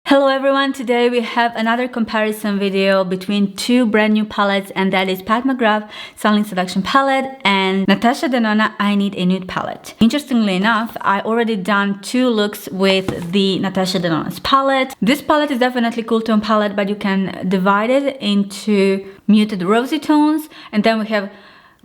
Hello everyone, today we have another comparison video between two brand new palettes, and that is PAT MCGRATH Sunlit Seduction palette and Natasha Denona I Need a Nude palette. Interestingly enough, I already done two looks with the Natasha Denona's palette. This palette is definitely cool tone palette, but you can divide it into muted rosy tones, and then we have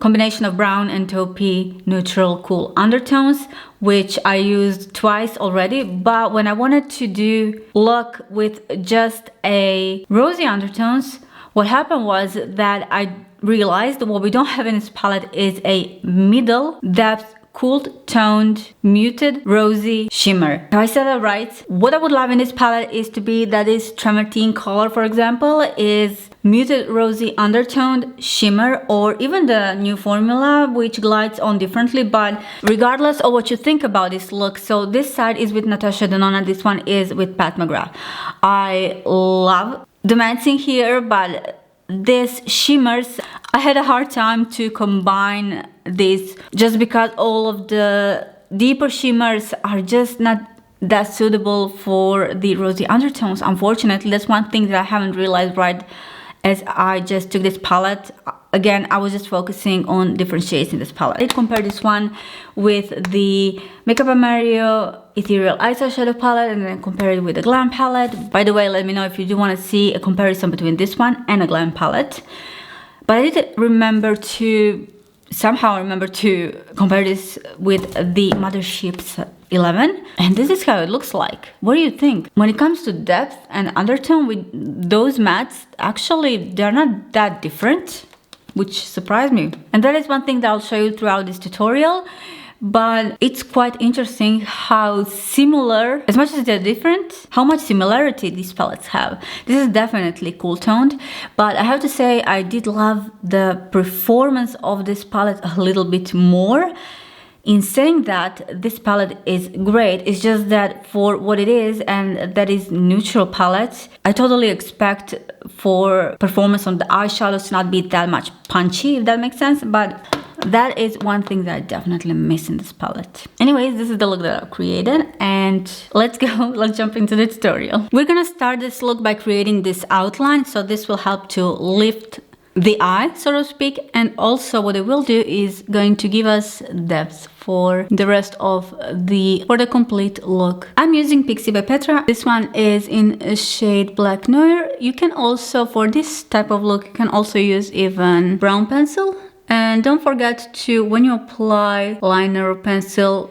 combination of brown and taupey neutral cool undertones, which I used twice already. But when I wanted to do look with just a rosy undertones, what happened was that I realized what we don't have in this palette is a middle depth cooled toned muted rosy shimmer. So I said that right. What I would love in this palette is to be that is travertine color, for example, is muted rosy undertoned shimmer, or even the new formula which glides on differently. But regardless of what you think about this look, so this side is with Natasha Denona, this one is with PAT MCGRATH. I love the matching here, but this shimmers, I had a hard time to combine this just because all of the deeper shimmers are just not that suitable for the rosy undertones. Unfortunately, that's one thing that I haven't realized right as I just took this palette. Again, I was just focusing on different shades in this palette. I did compare this one with the Makeup by Mario Ethereal Eyeshadow palette, and then compare it with the Glam palette. By the way, let me know if you do want to see a comparison between this one and a Glam palette. But I did somehow remember to compare this with the Mothership's 11, and this is how it looks like. What do you think? When it comes to depth and undertone with those mattes, actually they're not that different, which surprised me. And that is one thing that I'll show you throughout this tutorial. But it's quite interesting how similar, as much as they're different, how much similarity these palettes have. This is definitely cool toned, but I have to say I did love the performance of this palette a little bit more. In saying that, this palette is great. It's just that for what it is, and that is neutral palette, I totally expect for performance on the eyeshadows to not be that much punchy, if that makes sense. But that is one thing that I definitely miss in this palette. Anyways, this is the look that I've created, and let's jump into the tutorial. We're gonna start this look by creating this outline, so this will help to lift the eye, so to speak, and also what it will do is going to give us depth for the rest of for the complete look. I'm using Pixie by Petra. This one is in a shade Black Noir. You can also, for this type of look, you can also use even brown pencil. And don't forget to, when you apply liner or pencil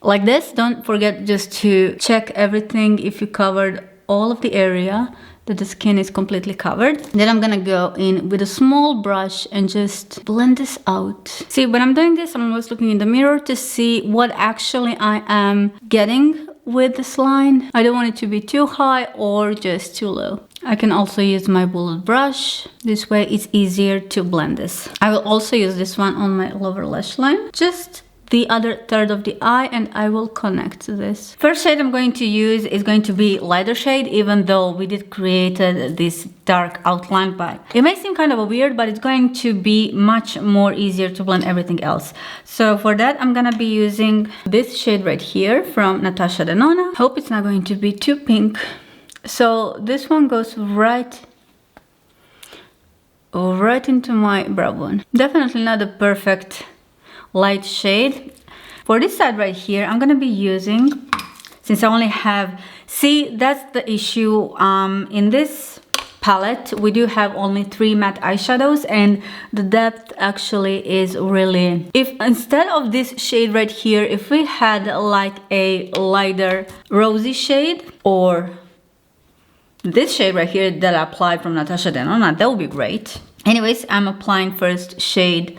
like this, don't forget just to check everything if you covered all of the area that the skin is completely covered. Then I'm gonna go in with a small brush and just blend this out. See, when I'm doing this, I'm always looking in the mirror to see what actually I am getting with this line. I don't want it to be too high or just too low. I can also use my bullet brush. This way it's easier to blend this. I will also use this one on my lower lash line, just the other third of the eye, and I will connect this. First shade I'm going to use is going to be lighter shade, even though we did create this dark outline, but it may seem kind of weird, but it's going to be much more easier to blend everything else. So for that, I'm gonna be using this shade right here from Natasha Denona. Hope it's not going to be too pink. So this one goes right into my brow bone. Definitely not the perfect light shade. For this side right here, I'm gonna be using, since I only have, see, that's the issue. In this palette, we do have only 3 matte eyeshadows, and the depth actually is really, if instead of this shade right here, if we had like a lighter rosy shade, or this shade right here that I applied from Natasha Denona, that would be great. Anyways, I'm applying first shade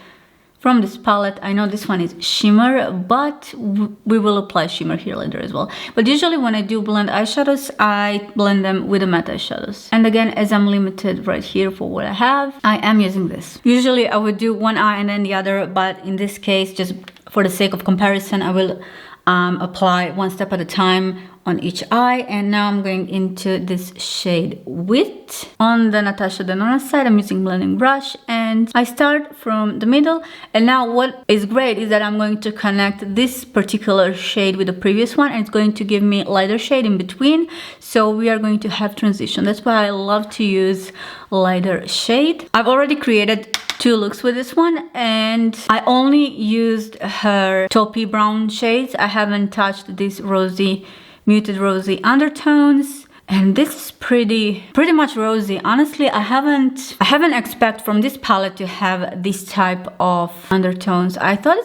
from this palette. I know this one is shimmer, but we will apply shimmer here later as well. But usually when I do blend eyeshadows, I blend them with the matte eyeshadows. And again, as I'm limited right here for what I have, I am using this. Usually I would do one eye and then the other, but in this case, just for the sake of comparison, I will apply one step at a time on each eye. And now I'm going into this shade Wit. On the Natasha Denona side, I'm using blending brush, and and I start from the middle. And now what is great is that I'm going to connect this particular shade with the previous one, and it's going to give me lighter shade in between, so we are going to have transition. That's why I love to use lighter shade. I've already created 2 looks with this one, and I only used her taupey brown shades. I haven't touched these rosy, muted rosy undertones. And this is pretty much rosy. Honestly, I haven't expect from this palette to have this type of undertones. I thought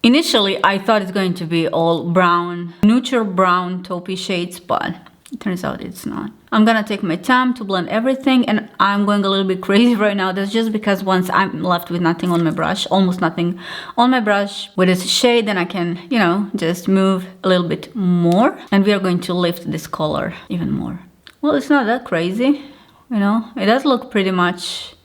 initially I thought it's going to be all brown, neutral brown taupey shades, but it turns out it's not. I'm gonna take my time to blend everything, and I'm going a little bit crazy right now. That's just because once I'm left with nothing on my brush, almost nothing on my brush with this shade, then I can, you know, just move a little bit more. And we are going to lift this color even more. Well, it's not that crazy, you know. It does look pretty much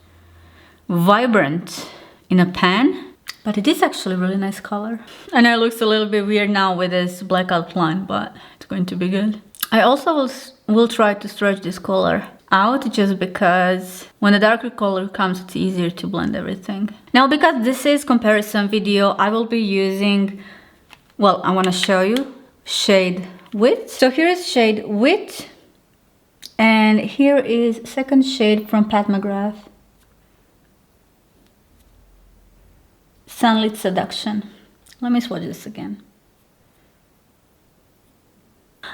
vibrant in a pan, but it is actually a really nice color. And it looks a little bit weird now with this black outline, but it's going to be good. I also will try to stretch this color out, just because when a darker color comes, it's easier to blend everything. Now, because this is comparison video, I will be using, well, I want to show you shade Wit. So here is shade Wit, and here is second shade from Pat McGrath, Sunlit Seduction. Let me swatch this again.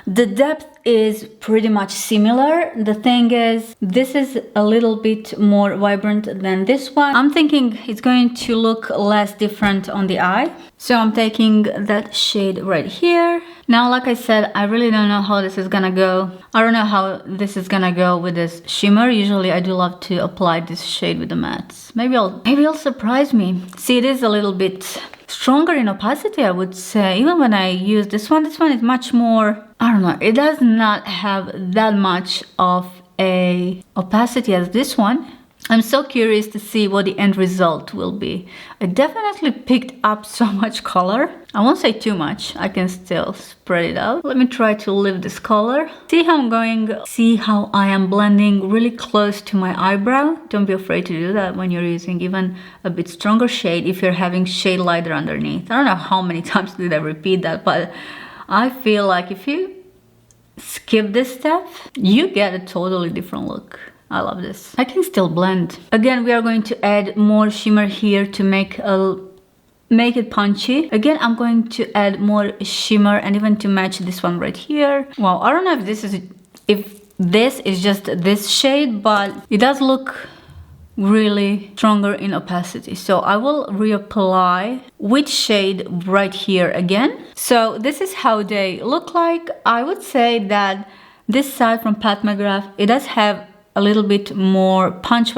The depth is pretty much similar. The thing is, this is a little bit more vibrant than this one. I'm thinking it's going to look less different on the eye. So I'm taking that shade right here. Now, like I said, I really don't know how this is gonna go. I don't know how this is gonna go with this shimmer. Usually I do love to apply this shade with the mattes. Maybe it'll surprise me. See, it is a little bit stronger in opacity, I would say. Even when I use this one is much more, I don't know, it does not have that much of a opacity as this one. I'm so curious to see what the end result will be. I definitely picked up so much color. I won't say too much, I can still spread it out. Let me try to lift this color. See how I am blending really close to my eyebrow. Don't be afraid to do that when you're using even a bit stronger shade, if you're having shade lighter underneath. I don't know how many times did I repeat that, but I feel like if you skip this step, you get a totally different look. I love this. I can still blend. Again, we are going to add more shimmer here to make it punchy. Again, I'm going to add more shimmer and even to match this one right here. Wow, I don't know if this is just this shade, but it does look really stronger in opacity. So I will reapply which shade right here again. So this is how they look like. I would say that this side from Pat McGrath, it does have a little bit more punch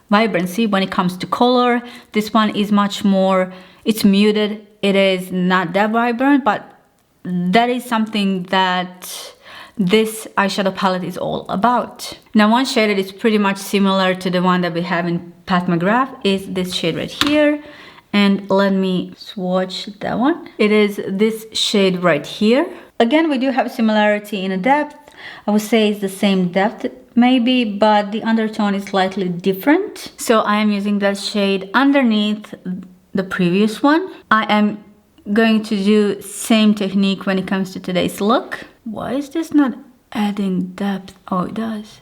vibrancy when it comes to color. This one is much more, it's muted. It is not that vibrant, but that is something that this eyeshadow palette is all about. Now, one shade that is pretty much similar to the one that we have in Pat McGrath is this shade right here. And let me swatch that one. It is this shade right here. Again, we do have similarity in a depth. I would say it's the same depth maybe, but the undertone is slightly different. So I am using that shade underneath the previous one. I am going to do same technique when it comes to today's look. Why is this not adding depth? Oh, it does.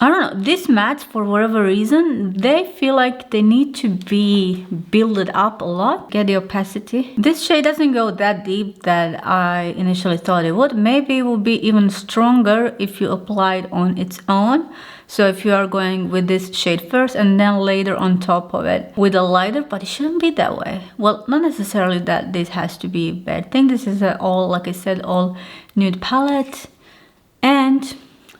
I don't know, these mattes, for whatever reason, they feel like they need to be built up a lot. Get the opacity. This shade doesn't go that deep that I initially thought it would. Maybe it will be even stronger if you apply it on its own. So if you are going with this shade first and then later on top of it with a lighter, but it shouldn't be that way. Well, not necessarily that this has to be a bad thing. This is all, like I said, all nude palette. And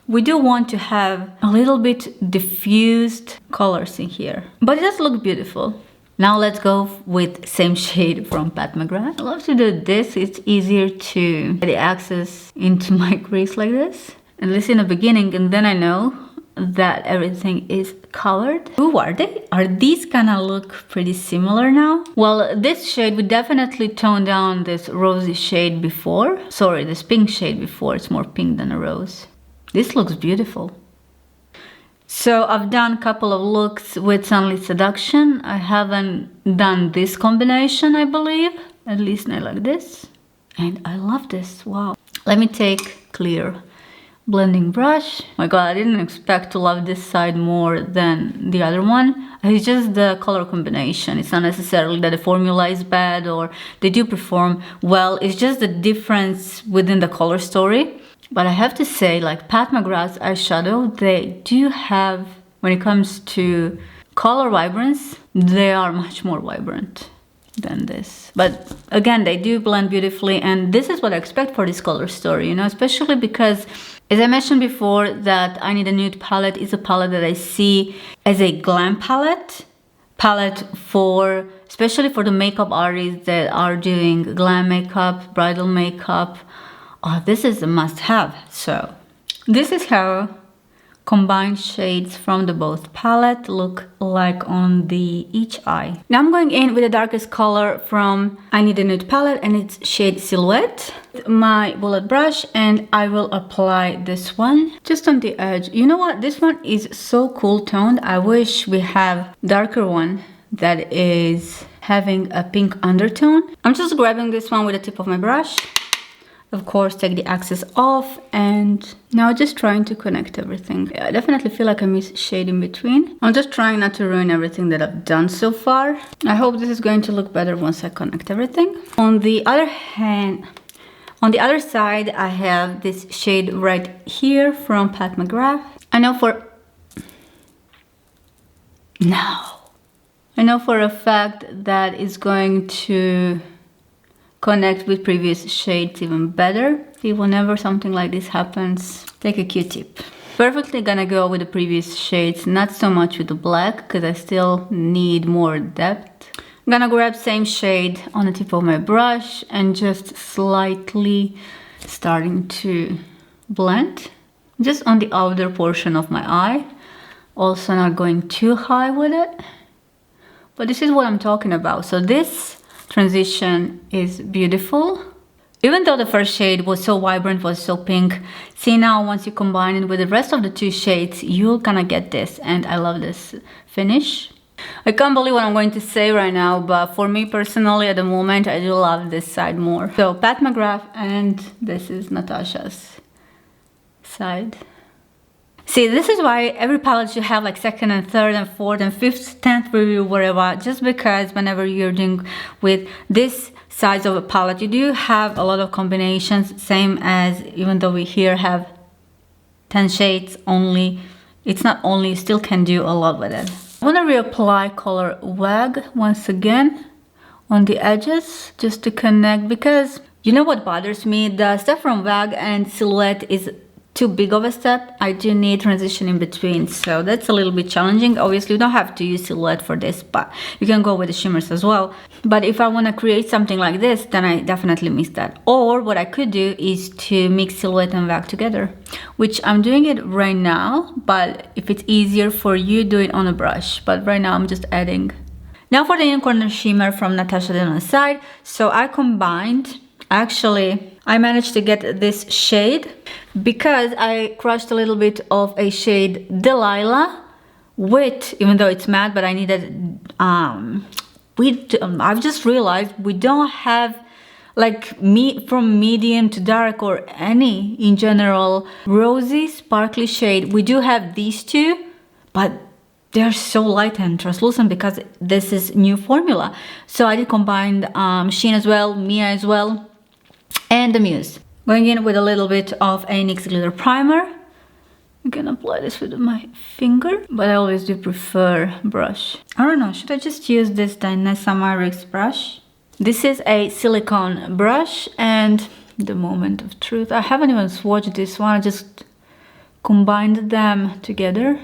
we do want to have a little bit diffused colors in here, but it does look beautiful. Now let's go with same shade from Pat McGrath. I love to do this. It's easier to get access into my crease like this, at least in the beginning, and then I know that everything is covered. Who are they? Are these gonna look pretty similar now? Well, this shade would definitely tone down this rosy shade before. Sorry, this pink shade before. It's more pink than a rose. This looks beautiful. So I've done a couple of looks with Sunlit Seduction. I haven't done this combination, I believe. At least not like this. And I love this, wow. Let me take clear blending brush. My god, I didn't expect to love this side more than the other one. It's just the color combination. It's not necessarily that the formula is bad or they do perform well. It's just the difference within the color story. But I have to say, like Pat McGrath's eyeshadow, they do have, when it comes to color vibrance, they are much more vibrant than this. But again, they do blend beautifully, and this is what I expect for this color story, you know, especially because, as I mentioned before, that I Need a Nude palette is a palette that I see as a glam palette for, especially for the makeup artists that are doing glam makeup, bridal makeup. Oh, this is a must-have. So this is how combined shades from the both palette look like on the each eye. Now I'm going in with the darkest color from I Need a Nude palette, and it's shade Silhouette. My bullet brush, and I will apply this one just on the edge. You know what? This one is so cool toned. I wish we have darker one that is having a pink undertone. I'm just grabbing this one with the tip of my brush. Of course, take the excess off, and now just trying to connect everything. Yeah, I definitely feel like I miss shade in between. I'm just trying not to ruin everything that I've done so far. I hope this is going to look better once I connect everything. On the other hand, on the other side, I have this shade right here from Pat McGrath. I know for a fact that it's going to connect with previous shades even better. See, whenever something like this happens, take a Q-tip. Perfectly gonna go with the previous shades, not so much with the black, because I still need more depth. I'm gonna grab same shade on the tip of my brush and just slightly starting to blend, just on the outer portion of my eye. Also not going too high with it. But this is what I'm talking about. So this transition is beautiful. Even though the first shade was so vibrant, was so pink, see now once you combine it with the rest of the two shades, you're gonna get this, and I love this finish. I can't believe what I'm going to say right now, but for me personally at the moment, I do love this side more. So Pat McGrath, and this is Natasha's side. See, this is why every palette should have like second and third and fourth and fifth, 10th review, whatever, just because whenever you're doing with this size of a palette, you do have a lot of combinations, same as even though we here have 10 shades only, it's not only, you still can do a lot with it. I want to reapply color Wag once again on the edges just to connect, because you know what bothers me? The stuff from Wag and Silhouette is too big of a step. I do need transition in between, so that's a little bit challenging. Obviously you don't have to use Silhouette for this, but you can go with the shimmers as well. But if I want to create something like this, then I definitely miss that. Or what I could do is to mix Silhouette and Wag together, which I'm doing it right now, but if it's easier for you, do it on a brush. But right now I'm just adding. Now for the inner corner shimmer from Natasha Denona I. So I combined, actually I managed to get this shade because I crushed a little bit of a shade Delilah with, even though it's matte, but I needed, I've just realized we don't have like from medium to dark or any in general rosy sparkly shade. We do have these two, but they're so light and translucent because this is new formula. So I did combine Shein as well, Mia as well, and the Muse. Going in with a little bit of a NYX glitter primer. I can apply this with my finger, but I always do prefer brush. I don't know, should I just use this Danessa Myricks brush? This is a silicone brush, and the moment of truth. I haven't even swatched this one, I just combined them together.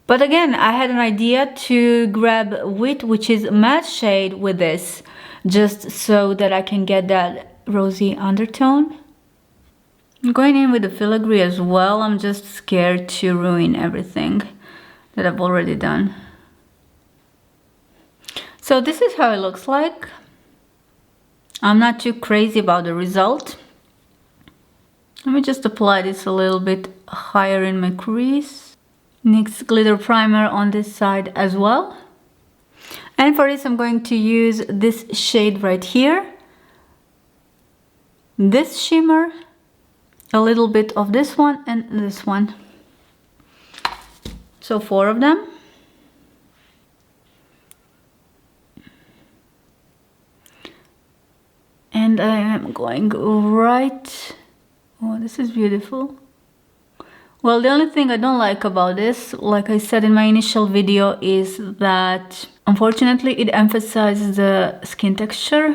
But again, I had an idea to grab Wit, which is matte shade, with this, just so that I can get that rosy undertone. I'm going in with the filigree as well. I'm just scared to ruin everything that I've already done. So this is how it looks like. I'm not too crazy about the result. Let me just apply this a little bit higher in my crease. NYX glitter primer on this side as well. And for this I'm going to use this shade right here. This shimmer, a little bit of this one and this one. So 4 of them. And I am going right... Oh, this is beautiful. Well, the only thing I don't like about this, like I said in my initial video, is that unfortunately it emphasizes the skin texture.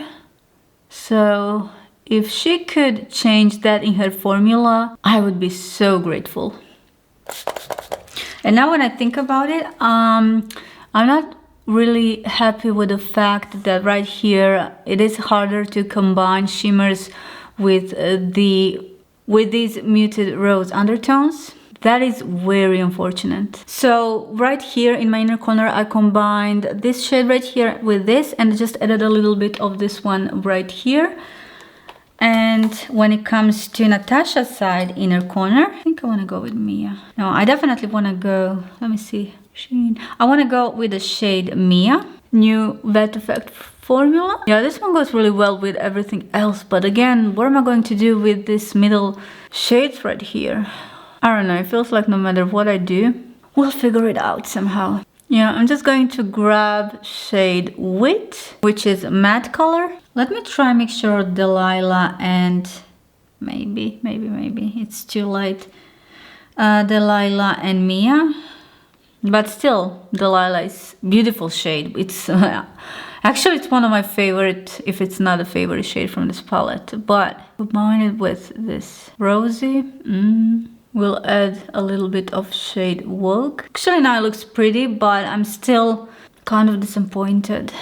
So if she could change that in her formula, I would be so grateful. And now when I think about it, I'm not really happy with the fact that right here it is harder to combine shimmers with these muted rose undertones. That is very unfortunate. So right here in my inner corner I combined this shade right here with this and just added a little bit of this one right here. And when it comes to Natasha's side inner corner, I think I want to go with Mia. No, I definitely want to go, let me see, Sheen. I want to go with the shade Mia, new Wet Effect formula. Yeah, this one goes really well with everything else, but again, what am I going to do with this middle shades right here? I don't know, it feels like no matter what I do, we'll figure it out somehow. Yeah, I'm just going to grab shade Wit, which is matte color. Let me try mixture of Delilah and maybe it's too light. Delilah and Mia. But still, Delilah is beautiful shade. It's actually it's one of my favorite, if it's not a favorite shade from this palette. But combine it with this rosy. We'll add a little bit of shade Vogue. Actually now it looks pretty, but I'm still kind of disappointed.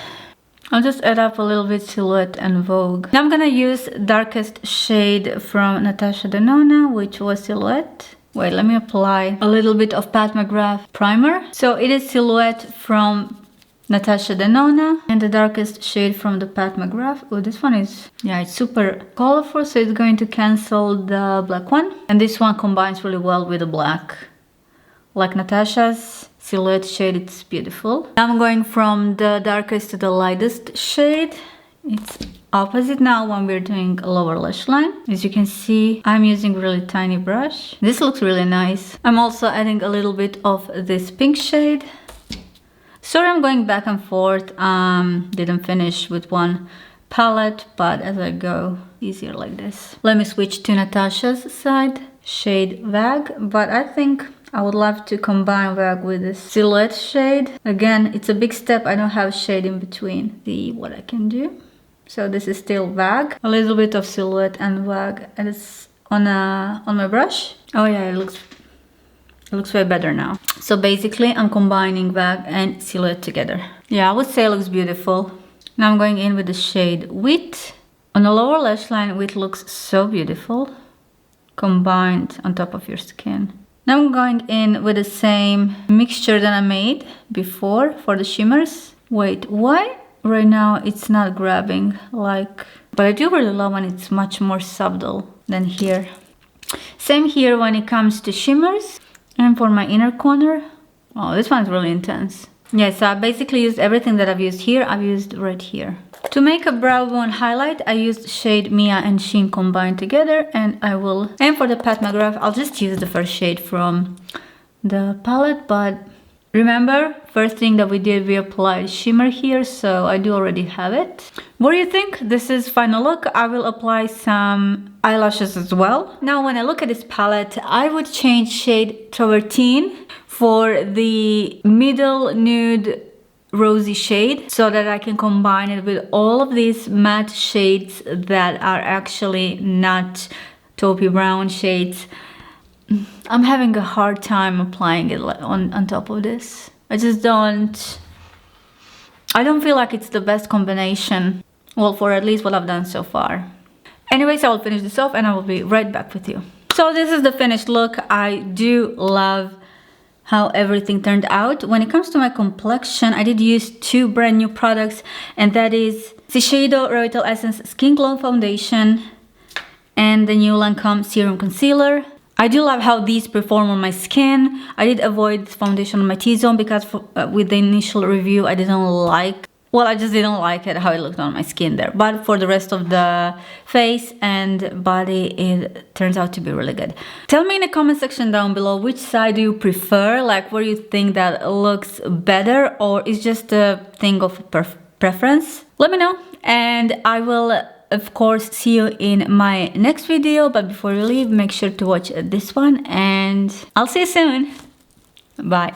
I'll just add up a little bit Silhouette and Vogue. Now I'm gonna use darkest shade from Natasha Denona, which was Silhouette. Wait, let me apply a little bit of PAT MCGRATH primer. So it is Silhouette from Natasha Denona and the darkest shade from the PAT MCGRATH. Oh, this one is, yeah, it's super colorful, so it's going to cancel the black one. And this one combines really well with the black. Like Natasha's Silhouette shade, it's beautiful. Now I'm going from the darkest to the lightest shade. It's opposite now when we're doing a lower lash line. As you can see, I'm using really tiny brush. This looks really nice. I'm also adding a little bit of this pink shade. Sorry, I'm going back and forth. Didn't finish with one palette, but as I go, easier like this. Let me switch to Natasha's side, shade Vague, but I think I would love to combine Vague with this Silhouette shade. Again, it's a big step. I don't have shade in between. See what I can do. So this is still Vague. A little bit of Silhouette and Vague, and it's on my brush. Oh yeah, it looks way better now. So basically I'm combining Vague and Silhouette together. Yeah, I would say it looks beautiful. Now I'm going in with the shade Wit. On the lower lash line, Wit looks so beautiful, combined on top of your skin. Now I'm going in with the same mixture that I made before for the shimmers. Wait, why right now it's not grabbing like... But I do really love when it's much more subtle than here. Same here when it comes to shimmers. And for my inner corner, oh, this one's really intense. Yeah, so I basically used everything that I've used here, I've used right here. To make a brow bone highlight, I used shade Mia and Sheen combined together, and for the PAT MCGRATH, I'll just use the first shade from the palette, but remember, first thing that we did, we applied shimmer here, so I do already have it. What do you think? This is final look. I will apply some eyelashes as well. Now, when I look at this palette, I would change shade Travertine for the middle nude rosy shade so that I can combine it with all of these matte shades that are actually not taupey brown shades. I'm having a hard time applying it on top of this. I don't feel like it's the best combination. Well, for at least what I've done so far. Anyways, I will finish this off and I will be right back with you. So this is the finished look. I do love how everything turned out. When it comes to my complexion, I did use 2 brand new products, and that is Shiseido Revital Essence Skin Glow Foundation and the new Lancome Serum Concealer. I do love how these perform on my skin. I did avoid this foundation on my T-zone because with the initial review I didn't like, well, I just didn't like it how it looked on my skin there. But for the rest of the face and body, it turns out to be really good. Tell me in the comment section down below which side do you prefer, like where you think that looks better, or is just a thing of preference. Let me know, and I will of course see you in my next video. But before you leave, make sure to watch this one, and I'll see you soon. Bye.